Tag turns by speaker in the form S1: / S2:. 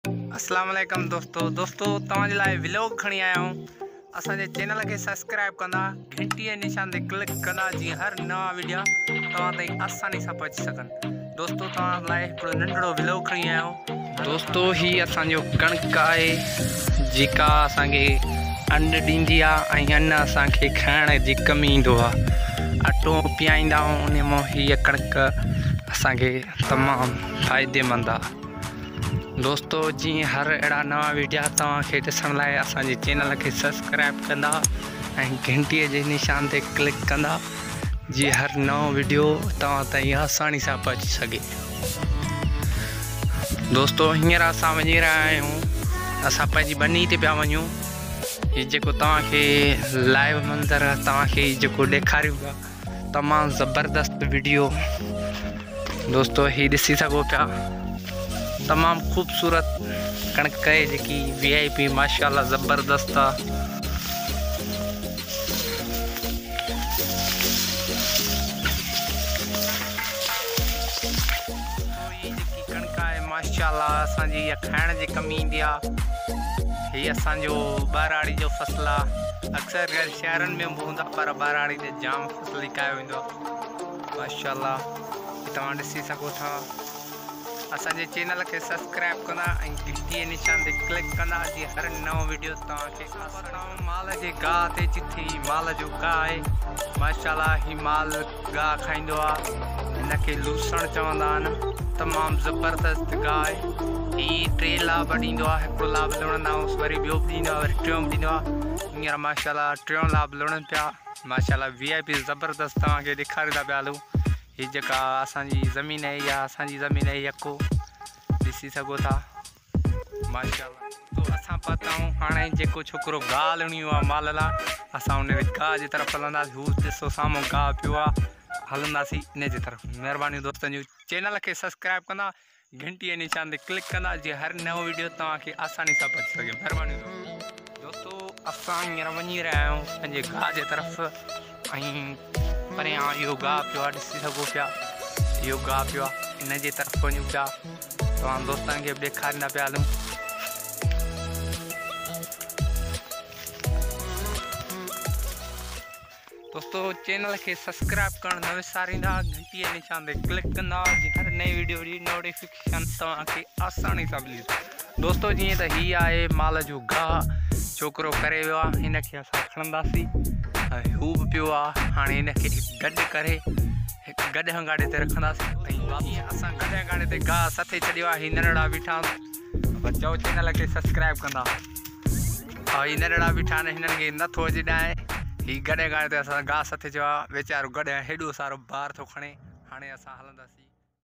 S1: अस्सलाम वालेकुम दोस्तों तव्हांजे लाइ व्लॉग खणी आया हूँ। असांजे चैनल के सब्सक्राइब कंदा, घंटी निशान ते क्लिक कंदा जी हर नवा वीडियो तव्हां ताईं आसानी सां पहुची सकनि। दोस्तों तव्हां लाइ हिकिड़ो नंढड़ो व्लॉग खणी आया हूँ। दोस्तों ही असांजो कणिक आहे जेका असांखे अंड ॾींदी आहे ऐं अन्न असांखे खाइण जी कमी ईंदो आहे। अटो पीआईंदा आहियूं, उन मां हीअ कणिक असांखे तमामु फ़ाइदेमंद आहे। दोस्तों जी हर अड़ा नवा वीडियो तव्हांखे ॾिसण लाइ असांजे चैनल के सब्सक्राइब कंदा ऐं घंटीअ जे निशान ते क्लिक कंदा जी हर नओ वीडियो तव्हां ताईं आसानी सां पहुची सघे। दोस्तों हींअर असां वञी रहिया आहियूं, असां पंहिंजी बनी ते पिया वञूं। हीउ जेको तव्हांखे लाइव मंज़र तव्हांखे जेको ॾेखारियूं पिया तमामु ज़बरदस्त वीडियो दोस्तों ही ॾिसी सघो पिया। तमाम खूबसूरत कणिक है जी VIP माशाल्लाह ज़बरदस्त आहे। कणिक है माशाल्लाह असांजी खाइण जी कमी ईंदी आहे। हीअ असांजो ॿाराड़ी जो फसल आहे। अक्सर शहरनि में हूंदा पर ॿाराड़ी ते जाम फसल लिकायो वेंदो आहे माशाल्लाह। तव्हां ॾिसी सघो था। असांजे चैनल के सब्सक्राइब कंदा ऐं घंटीअ निशान ते क्लिक कंदा जी हर नओ वीडियो तव्हांखे माल जे गाह ते जिथे माल जो गाह आहे माशाल्लाह ही माल गाह खाईंदो आहे। हिनखे लूसण चवंदा आहिनि। तमामु ज़बरदस्त गाह आहे। हीउ 3 लाभ ॾींदो आहे। हिकिड़ो लाभ लुणंदा आहियूं, वरी ॿियो बि ॾींदो आहे, वरी टियों बि ॾींदो आहे। हींअर माशाल्लाह 3 लाभ लुणनि पिया माशाल्लाह। VIP ज़बरदस्त तव्हांखे ॾेखारींदा पिया हलूं। ये जेका असांजी ज़मीन है या असांजी ज़मीन है यको ॾिसी सघो था माशाल्लाह। तो असां पता हूँ हाणे जेको छोकिरो गाह लुणियो आहे माल लाइ असां उन गाह जी तरफ़ हलंदासीं। हू ॾिसो साम्हूं गाह पियो आहे, हलंदासीं इन जी तरफ़। महिरबानी दोस्तनि जो चैनल के सब्सक्राइब कंदा, घंटीअ निशान ते क्लिक कंदा जी हर नओ वीडियो तव्हांखे आसानी सां पहुची सघे। महिरबानी दोस्तों असां हींअर वञी रहिया आहियूं पंहिंजे गाह जे तरफ़ ऐं परियां इहो गाह पियो आहे ॾिसी सघो पिया। इहो गाह पियो आहे, इन जे तरफ़ वञूं पिया। तव्हां दोस्तनि खे बि ॾेखारींदा पिया हलूं। दोस्तों चैनल के सब्सक्राइब करणु न विसारींदा, घंटीअ निशान ते क्लिक कंदा जी हर नई वीडियो जी नोटिफिकेशन तव्हांखे आसानी सां मिली। दोस्तों जीअं त हीअ आहे माल जो गाह छोकिरो करे वियो आहे। हिनखे असां खणंदासीं ऐं हू बि पियो आहे। हाणे हिनखे गॾु करे हिकु गॾु हंगाड़े ते रखंदासीं ऐं असां गॾु हंगाड़े ते गाह सथे छॾियो आहे। हीअ नंढड़ा बीठा चओ चैनल खे सब्सक्राइब कंदा ऐं हीअ नंढड़ा बीठा आहिनि। हिननि खे नथो अॼु ॾाए। हीअ गॾु हंगाड़े ते असां गाह सथे चयो आहे। वीचारो गॾु हेॾो सारो भार थो खणे। हाणे असां हलंदासीं।